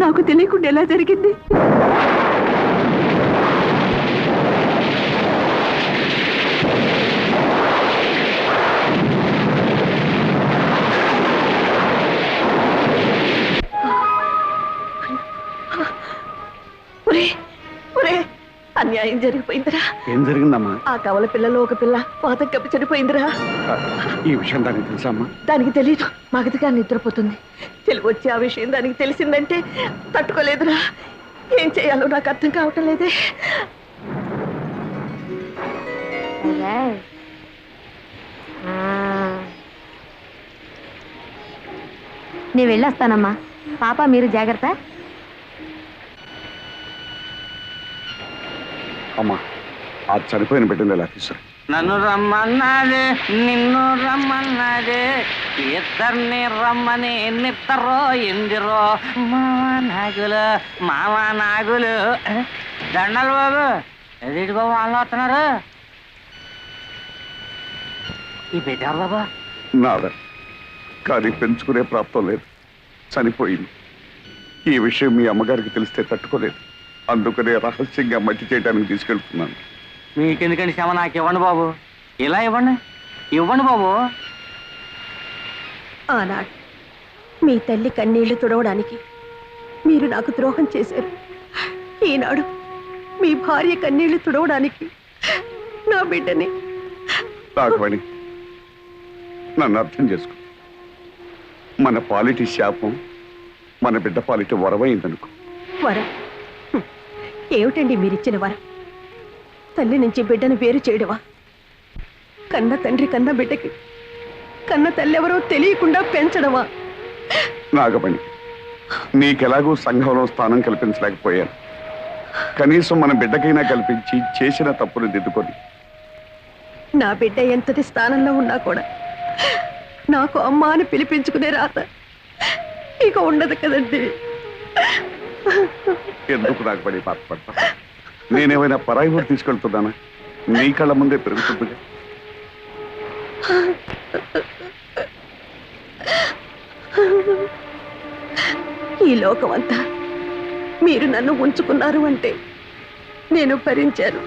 నాకు తెలియకుండా ఎలా జరిగింది? అన్యాయం జరిగిపోయిందిరా. ఏం జరిగిందమ్మా? ఆ కవల పిల్లలో ఒక పిల్ల పాతం కప్పి చనిపోయిందిరా. ఈ విషయం దానికి తెలుసమ్మా? దానికి తెలీదు. మగతిగా నిద్రపోతుంది. తెలివి వచ్చి ఆ విషయం దానికి తెలిసిందంటే తట్టుకోలేదురా. ఏం చేయాలో నాకు అర్థం కావటం లేదే. నేను వెళ్ళొస్తానమ్మా. పాప మీరు జాగ్రత్త. అమ్మా, ఆ చనిపోయిన బిడ్డను ఎలా తీసుకురా. నన్ను రమ్మన్నాదే, నిన్ను రమ్మన్నాదే, ఇద్దరిని రమ్మని నిద్దరో ఎందిరో మావా నాగులు దండలు బాబు. ఎదుటి బాబు వాళ్ళు వస్తున్నారు. ఈ బిడ్డ బాబా నాదా, కానీ పెంచుకునే ప్రాప్తం లేదు, చనిపోయింది. ఈ విషయం మీ అమ్మగారికి తెలిస్తే తట్టుకోలేదు. అందుకనే రహస్యంగా మట్టి చేయడానికి తీసుకెళ్తున్నాను. మీకెందుకండి శ్రమ? నాకు ఇవ్వండి బాబు. ఇలా ఇవ్వండి, ఇవ్వండి బాబు. ఆనాడు మీ తల్లి కన్నీళ్లు తుడవడానికి మీరు నాకు ద్రోహం చేశారు. ఈనాడు మీ భార్య కన్నీళ్లు తుడవడానికి నా బిడ్డని. రాఘవని, నన్ను అర్థం చేసుకో. మన పాలిటి శాపం మన బిడ్డ పాలిటి వరమైందనుకో. వరం ఏమిటండి మీరిచ్చిన వరం? తల్లి నుంచి బిడ్డను వేరు చేయడమా? కన్న తండ్రి కన్న బిడ్డకి కన్న తల్లి ఎవరో తెలియకుండా పెంచడమా? నాగమణి, నీకెలాగూ సంఘంలో స్థానం కల్పించలేకపోయాను. కనీసం మన బిడ్డకైనా కల్పించి చేసిన తప్పును దిద్దుకొని. నా బిడ్డ ఎంతటి స్థానంలో ఉన్నా కూడా నాకు అమ్మ అని పిలిపించుకునే రాత ఇక ఉండదు కదండి. ఎందుకు నాగమణి బాధపడతా? నేనేమైనా పరాయి ఊరు తీసుకెళ్తున్నానా? నీ కళ్ళ ముందే పెరుగుతుందిగా. ఈ లోకమంతా మీరు నన్ను ఉంచుకున్నారు అంటే నేను భరించాను.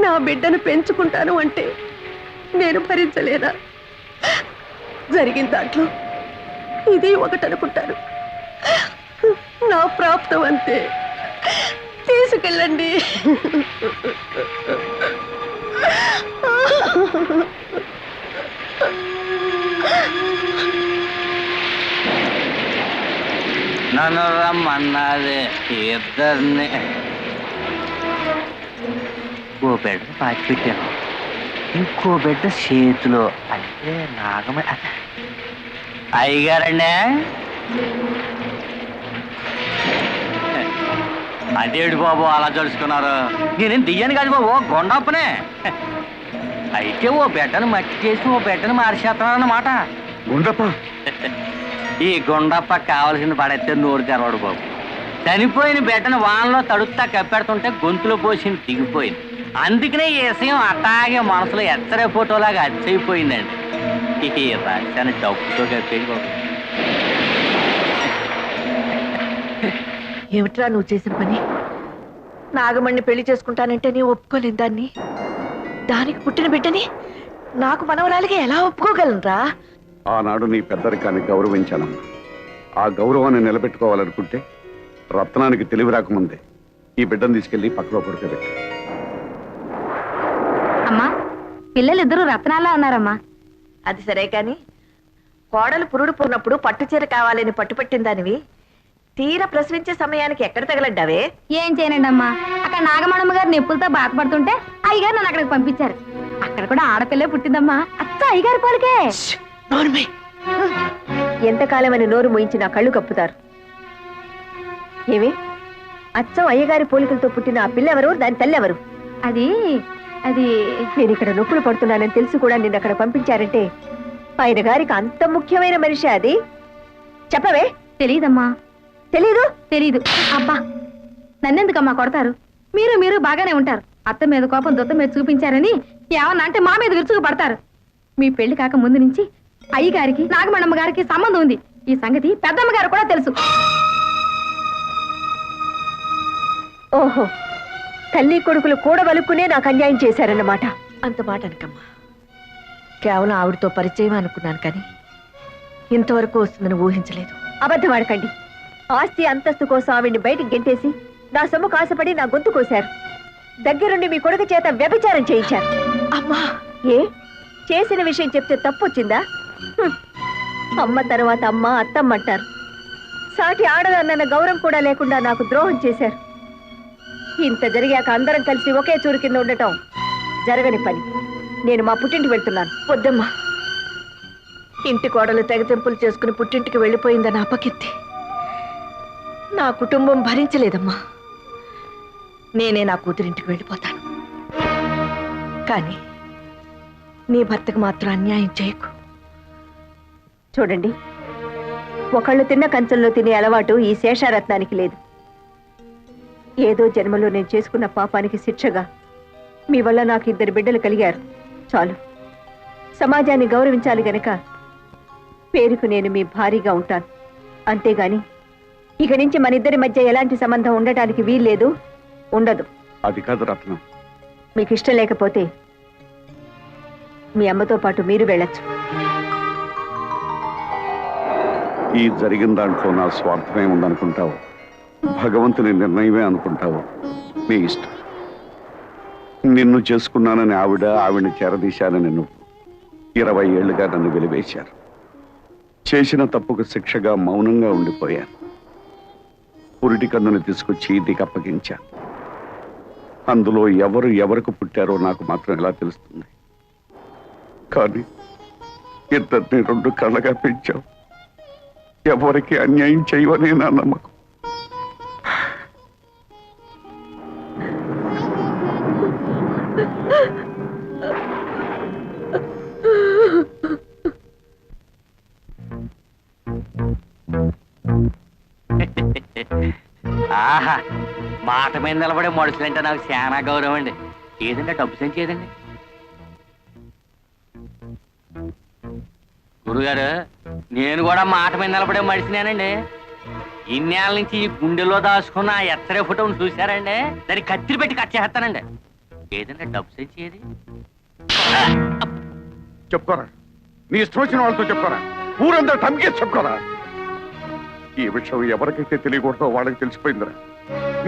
నా బిడ్డను పెంచుకుంటాను అంటే నేను భరించలేదా? జరిగిన దాంట్లో ఇది ఒకటనుకుంటాను. నా ప్రాప్తం అంతే. తీసుకెళ్ళండి. నన్ను రమ్మన్నది ఇద్దరిని. ఓ బిడ్డ పాచి పెట్టాను, ఇంకో బిడ్డ చేతిలో. అంటే నాగమే. అయ్యగారండి, అదేడు బాబు అలా జడుచుకున్నారు? నేనేం దియ్యాను కాదు బాబు, గొండప్పనే. అయితే ఓ బిడ్డను మట్టి చేసి ఓ బిడ్డను మార్చేస్తున్నారన్నమాట. గుండప్ప, ఈ గుండప్ప కావలసింది పడైతే నోరు తెరవడు బాబు. చనిపోయిన బిడ్డను వానలో తడుపుతా కప్పెడుతుంటే గొంతులో పోసింది దిగిపోయింది. అందుకనే ఈ విషయం అట్టాగే మనసులో ఎచ్చరే ఫోటోలాగా అచ్చయిపోయిందండి. ఈ రాశాన్ని డబ్బుతో కప్పేది బాబు. ఏమిట్రా నువ్వు చేసిన పని? నాగమణ్ణి పెళ్లి చేసుకుంటానంటే నీ ఒప్పుకోలేదు. దానికి పుట్టిన బిడ్డని నాకు మనవరాలిగా ఎలా ఒప్పుకోగలనురా? ఆనాడు నీ పెద్దరికాన్ని గౌరవించానమ్మా. ఆ గౌరవాన్ని నిలబెట్టుకోవాలనుకుంటే రత్నానికి తెలివి రాకముందే ఈ బిడ్డను తీసుకెళ్లి పక్కలో పడుకోబెట్టి. అమ్మా, పిల్లలిద్దరూ రత్నాలా ఉన్నారమ్మా. అది సరే కాని కోడలు పురుడు పూర్ణప్పుడు పట్టుచీర కావాలని పట్టుపట్టిన దానివి తీర ప్రసవించే సమయానికి ఎక్కడ తగలడ్డావే? ఏం చేయనండి అమ్మా, అక్కడ నాగమణమ్మ గారు నొప్పులతో బాధపడుతుంటే అయ్యగారు నన్ను అక్కడికి పంపించారు. అక్కడ కూడా ఆడపిల్లే పుట్టిందమ్మా. అత్త అయ్యగారి పోలికే. ఎంతకాలమని నోరు మోయించి నా కళ్ళు కప్పుతారు. ఏమి అచ్చం అయ్యగారి పోలికలతో పుట్టిన ఆ పిల్ల ఎవరు? దాని తల్లి ఎవరు? అది అది నేను ఇక్కడ నొప్పులు పడుతున్నానని తెలిసి కూడా నిన్ను అక్కడ పంపించారంటే ఆయన గారికి అంత ముఖ్యమైన మనిషి అది. చెప్పవే. తెలీదమ్మా. తెలీదు? తెలీదు. అబ్బా, నన్నెందుకమ్మా కొడతారు? మీరు బాగానే ఉంటారు. అత్త మీద కోపం దొత్త మీద చూపించారని ఏమన్నా అంటే మా మీద విరుచుకు పడతారు. మీ పెళ్లి కాక ముందు నుంచి అయ్యగారికి నాగమణమ్మ గారికి సంబంధం ఉంది. ఈ సంగతి పెద్దమ్మ గారు కూడా తెలుసు. ఓహో, తల్లి కొడుకులు కూడవలుక్కునే నాకు అన్యాయం చేశారన్నమాట. అంత మాట అనకమ్మా. కేవలం ఆవిడతో పరిచయం అనుకున్నాను కానీ ఇంతవరకు వస్తుందని ఊహించలేదు. అబద్ధం ఆడకండి. ఆస్తి అంతస్తు కోసం ఆవిడ్ని బయటికి గెంటేసి నా సొమ్ము కాసపడి నా గొంతు కోశారు. దగ్గరుండి మీ కొడుకు చేత వ్యభిచారం చేయించారు. అమ్మా, ఏ చేసిన విషయం చెప్తే తప్పు వచ్చిందా? అమ్మ తర్వాత అమ్మ అత్తమ్మ అంటారు. సాటి ఆడదన్న గౌరవం కూడా లేకుండా నాకు ద్రోహం చేశారు. ఇంత జరిగాక అందరం కలిసి ఒకే చూరు కింద ఉండటం జరగని పని. నేను మా పుట్టింటికి వెళ్తున్నాను. వద్దమ్మా. ఇంటి కోడలు తెగతెంపులు చేసుకుని పుట్టింటికి వెళ్ళిపోయిందని అపకీర్తి నా కుటుంబం భరించలేదమ్మా. నేనే నా కూతురింటికి వెళ్ళిపోతాను. కానీ నీ భర్తకు మాత్రం అన్యాయం చేయకు. చూడండి, ఒకళ్ళు తిన్న కంచంలో తినే అలవాటు ఈ శేషారత్నానికి లేదు. ఏదో జన్మలో నేను చేసుకున్న పాపానికి శిక్షగా మీ వల్ల నాకు 2 బిడ్డలు కలిగారు. చాలు. సమాజాన్ని గౌరవించాలి గనక పేరుకు నేను మీ భారీగా ఉంటాను. అంతేగాని ఇక నుంచి మన ఇద్దరి మధ్య ఎలాంటి సంబంధం ఉండటానికి వీల్లేదు, ఉండదు. అది కాదు రత్నం. మీకు ఇష్టం లేకపోతే మీ అమ్మతో పాటు మీరు వెళ్ళొచ్చు. ఈ జరిగిన దాంట్లో నా స్వార్థమే ఉందనుకుంటావు, భగవంతుని నిర్ణయమే అనుకుంటావు, నీ ఇష్టం. నిన్ను చేసుకున్నానని ఆవిడని చేరదీశానని నువ్వు 20 ఏళ్లుగా నన్ను వెలివేశారు. చేసిన తప్పుకు శిక్షగా మౌనంగా ఉండిపోయాను. పురిటి కన్నుని తీసుకొచ్చి నీకు అప్పగించాను. అందులో ఎవరు ఎవరికి పుట్టారో నాకు మాత్రం ఎలా తెలుస్తుంది? కానీ ఇద్దరిని 2 కళ్ళగా పెంచావు. ఎవరికి అన్యాయం చేయవనే నా నమ్మకం. ఆహా, మాట మీద నిలబడే మనుషులంటే నాకు చాలా గౌరవం అండి. ఏదంటే డబ్బు సంచి ఏదండి? గురుగారు, నేను కూడా మాట మీద నిలబడే మనిషినేనండి. ఇన్నేళ్ళ నుంచి ఈ గుండెలో దాచుకున్న ఆ ఎత్తరే ఫోటోను చూశారండి, దాన్ని కత్తిరి పెట్టి కట్ చేస్తానండి. ఏదంటే డబ్బు సంచి ఏది? చెప్పుకోరా, నీ ఇష్టం వచ్చిన వాళ్ళతో చెప్పుకోరా, ఊరంతా టమ్కేసి చెప్పుకోరా. ఈ విషయం ఎవరికైతే తెలియకూడదో వాళ్ళకి తెలిసిపోయిందిరా.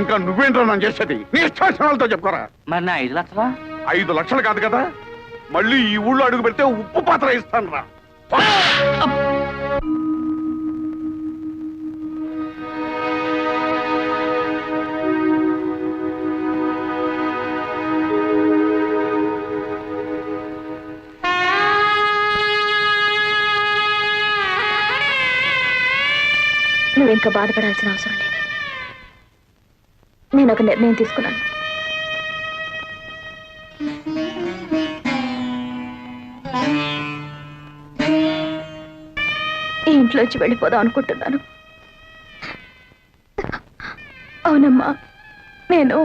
ఇంకా నువ్వేంట్రా నన్ను చేసేది? నీ ఇష్టం వచ్చిన వాళ్ళతో చెప్పుకోరా. మరి నా 5 లక్షలా? 5 లక్షలు కాదు కదా, మళ్ళీ ఈ ఊళ్ళో అడుగు పెడితే ఉప్పు పాత్ర ఇస్తాను రా. నువ్వు ఇంకా బాధపడాల్సిన అవసరం లేదు. నేను ఒక నిర్ణయం తీసుకున్నాను. ఈ ఇంట్లోంచి వెళ్ళిపోదాం అనుకుంటున్నాను. అవునమ్మా, నేను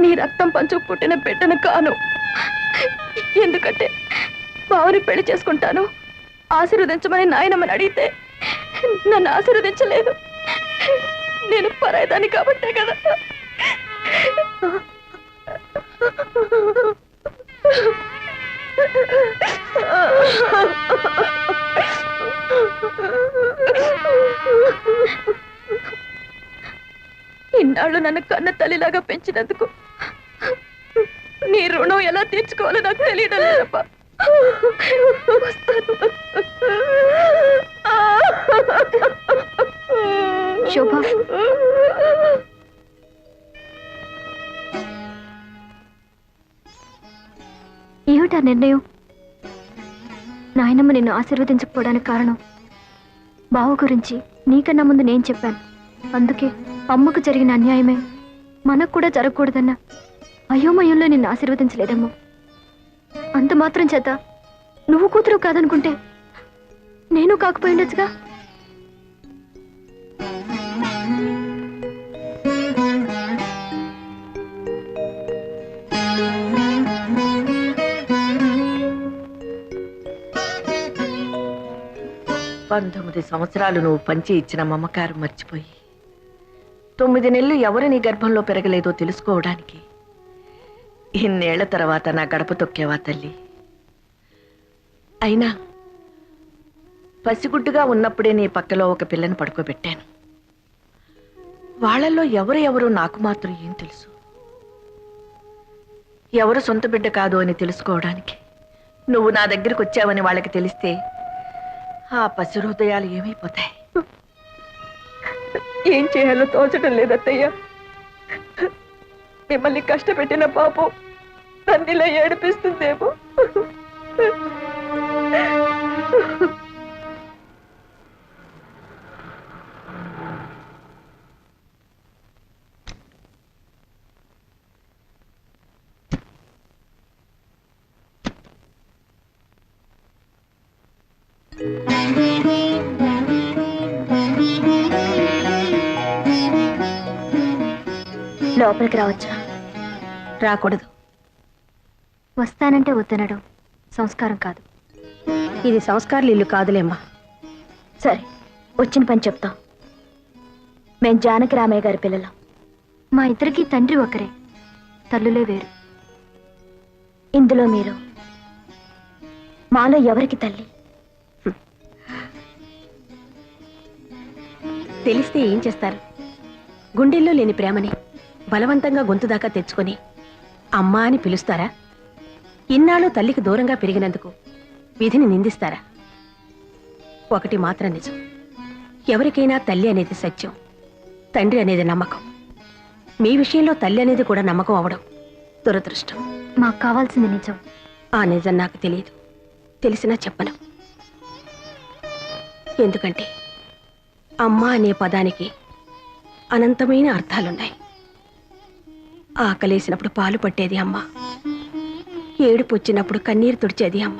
నీ రక్తం పంచు పుట్టిన బిడ్డను కాను. ఎందుకంటే బావని పెళ్లి చేసుకుంటాను ఆశీర్వదించమని నాయనమ్మని అడిగితే నన్ను ఆశీర్వదించలేదు. నేను పరాయిదాన్ని కాబట్టే కదా. ఇన్నాళ్ళు నన్ను కన్న తల్లిలాగా పెంచినందుకు నీ రుణం ఎలా తీర్చుకోవాలో నాకు తెలియడం లేదప్పా. శోభ, ఏమిటా నిర్ణయం? నాయనమ్మ నిన్ను ఆశీర్వదించకపోవడానికి కారణం బావ గురించి నీకన్నా ముందు నేను చెప్పాను. అందుకే అమ్మకు జరిగిన అన్యాయమే మనకు కూడా జరగకూడదన్న అయోమయంలో నిన్ను ఆశీర్వదించలేదమ్మో. అంత మాత్రం చేత నువ్వు కూతురు కాదనుకుంటే నేను కాకపోయిండొచ్చుగా. 19 సంవత్సరాలు నువ్వు పంచి ఇచ్చిన మమకారం మర్చిపోయి 9 నెలలు ఎవరు నీ గర్భంలో పెరగలేదో తెలుసుకోవడానికి ఇన్నేళ్ల తర్వాత నా గడప తొక్కేవా తల్లి. అయినా పసిగుడ్డుగా ఉన్నప్పుడే నీ పక్కలో ఒక పిల్లని పడుకోబెట్టాను. వాళ్ళల్లో ఎవరు నాకు మాత్రం ఏం తెలుసు? ఎవరు సొంత బిడ్డ కాదు అని తెలుసుకోవడానికి నువ్వు నా దగ్గరికి వచ్చావని వాళ్ళకి తెలిస్తే ఆ పసి హృదయాలు ఏమైపోతాయి? ఏం చేయాలో తోచడం లేదత్తయ్య. మిమ్మల్ని కష్టపెట్టిన పాపం నన్నిలా ఏడిపిస్తుందేమో. లోపలికి రావచ్చా? రాకూడదు. వస్తానంటే వద్దనడం సంస్కారం కాదు. ఇది సంస్కారాలు ఇల్లు కాదులేమ్మా. సరే, వచ్చిన పని చెప్తాం. మేం జానకి రామయ్య గారి పిల్లలం. మా ఇద్దరికి తండ్రి ఒకరే, తల్లులే వేరు. ఇందులో మీరు మాలో ఎవరికి తల్లి? తెలిస్తే ఏం చేస్తారు? గుండెల్లో లేని ప్రేమని బలవంతంగా గొంతు దాకా తెచ్చుకొని అమ్మా అని పిలుస్తారా? ఇన్నాళ్ళు తల్లికి దూరంగా పెరిగినందుకు విధిని నిందిస్తారా? ఒకటి మాత్రం నిజం, ఎవరికైనా తల్లి అనేది సత్యం, తండ్రి అనేది నమ్మకం. మీ విషయంలో తల్లి అనేది కూడా నమ్మకం అవడం దురదృష్టం. మాకు కావాల్సింది నిజం. ఆ నిజం నాకు తెలియదు, తెలిసినా చెప్పను. ఎందుకంటే అమ్మ అనే పదానికి అనంతమైన అర్థాలున్నాయి. ఆకలేసినప్పుడు పాలు పట్టేది అమ్మ, ఏడుపు వచ్చినప్పుడు కన్నీరు తుడిచేది అమ్మ,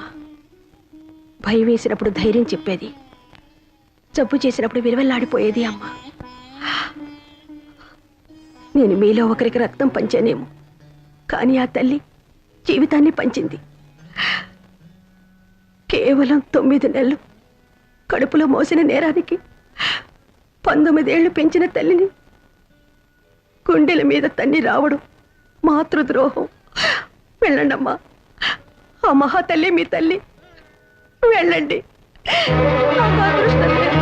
భయం వేసినప్పుడు ధైర్యం చెప్పేది, జబ్బు చేసినప్పుడు విలువెల్లాడిపోయేది అమ్మ. నేను మీలో ఒకరికి రక్తం పంచానేమో, కానీ ఆ తల్లి జీవితాన్ని పంచింది. కేవలం 9 నెలలు కడుపులో మోసిన నేరానికి 19 ఏళ్లు పెంచిన తల్లిని గుండెల మీద తన్ని రావడం మాతృద్రోహం. వెళ్ళండమ్మా, ఆ మహాతల్లి మీ తల్లి. వెళ్ళండి. నాకు అదృష్టం లేదు.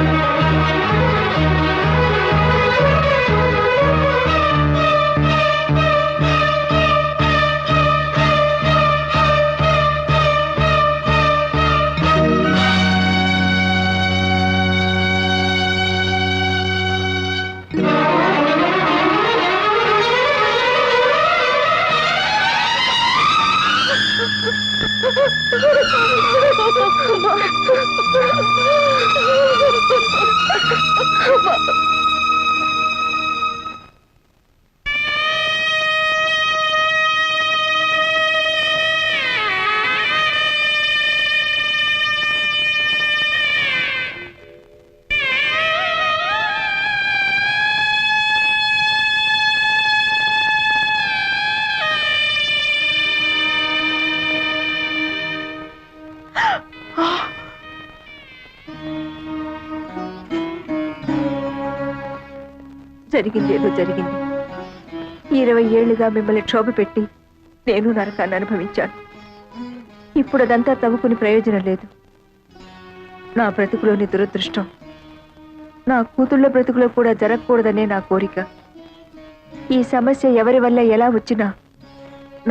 జరిగిందేదో జరిగింది. 20 ఏళ్లుగా మిమ్మల్ని క్షోభ పెట్టి నేను నరకాన్ని అనుభవించాను. ఇప్పుడు అదంతా తవ్వుకుని ప్రయోజనం లేదు. నా బ్రతుకులోని దురదృష్టం నా కూతుళ్ళ బ్రతుకులో కూడా జరగకూడదనే నా కోరిక. ఈ సమస్య ఎవరి వల్ల ఎలా వచ్చినా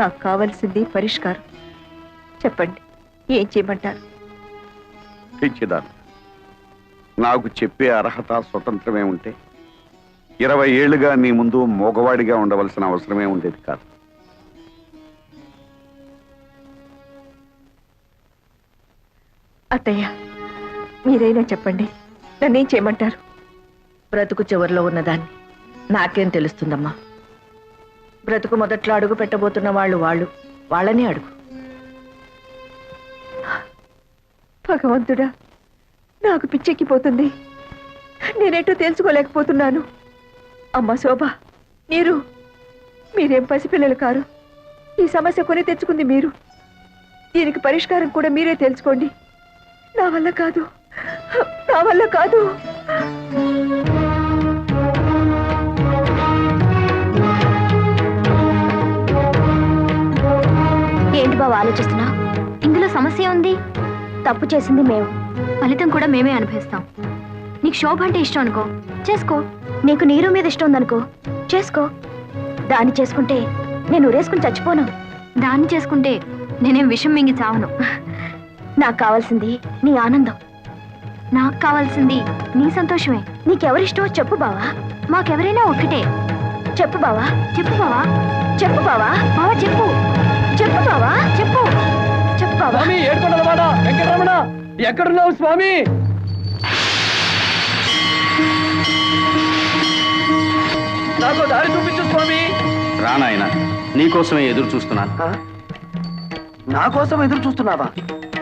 నాకు కావలసింది పరిష్కారం. చెప్పండి, ఏం చేయమంటారు? పెంచిదాను, నాకు చెప్పే అర్హత స్వతంత్రమే ఉంటే 20 ఏళ్లుగా నీ ముందు మోగవాడిగా ఉండవలసిన అవసరమే ఉండేది కాదు. అత్తయ్య, మీరైనా చెప్పండి, నన్నేం చేయమంటారు? బ్రతుకు చివరిలో ఉన్నదాన్ని నాకేం తెలుస్తుందమ్మా? బ్రతుకు మొదట్లో అడుగు పెట్టబోతున్న వాళ్ళనే అడుగు. భగవంతుడా, నాకు పిచ్చెక్కిపోతుంది. నేనేటో తెలుసుకోలేకపోతున్నాను. అమ్మ శోభ, మీరేం పసిపిల్లలు కారు. ఈ సమస్య కొని తెచ్చుకుంది మీరు. దీనికి పరిష్కారం కూడా మీరే తెలుసుకోండి. నా వల్ల కాదు. నా వల్ల కాదు. ఏంటి బావ ఆలోచిస్తున్నా? ఇందులో సమస్య ఉంది. తప్పు చేసింది మేము, ఫలితం కూడా మేమే అనుభవిస్తాం. నీకు శోభ అంటే ఇష్టం అనుకో, చేసుకో. నీకు నీరు మీద ఇష్టం ఉందనుకో, చేసుకో. దాన్ని చేసుకుంటే నేను ఊరేసుకుని చచ్చిపోను. దాన్ని చేసుకుంటే నేనేం విషం మింగి చావను. నాకు కావాల్సింది నీ ఆనందం. నాకు కావాల్సింది నీ సంతోషమే. నీకెవరిష్టమో చెప్పు బావా. మాకెవరైనా ఒక్కటే. చెప్పు బావా, చెప్పు బావా, చెప్పు బావా. బావా చెప్పు, చెప్పు బావా, చెప్పు, చెప్పు బావా. స్వామి ఏడుకొండలవాడ వెంకటరమణ, ఎక్కడున్నావు స్వామి? నాకు దారి చూపించు స్వామి. రానాయన, నీకోసమే ఎదురు చూస్తున్నాను. నా కోసం ఎదురు చూస్తున్నావా?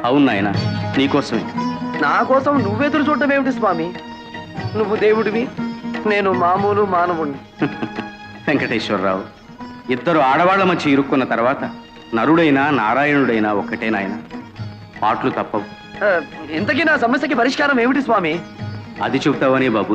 అవును నాయన, నీకోసమే. నా కోసం నువ్వెదురు చూడటం ఏమిటి స్వామి? నువ్వు దేవుడివి, నేను మామూలు మానవుణ్ణి. వెంకటేశ్వరరావు, ఇద్దరు ఆడవాళ్ల మధ్య ఇరుక్కున్న తర్వాత నరుడైనా నారాయణుడైనా ఒక్కటే నాయన. పాటలు తప్పవు. ఇంతకీ నా సమస్యకి పరిష్కారం ఏమిటి స్వామి? అది చెబుతావనే బాబు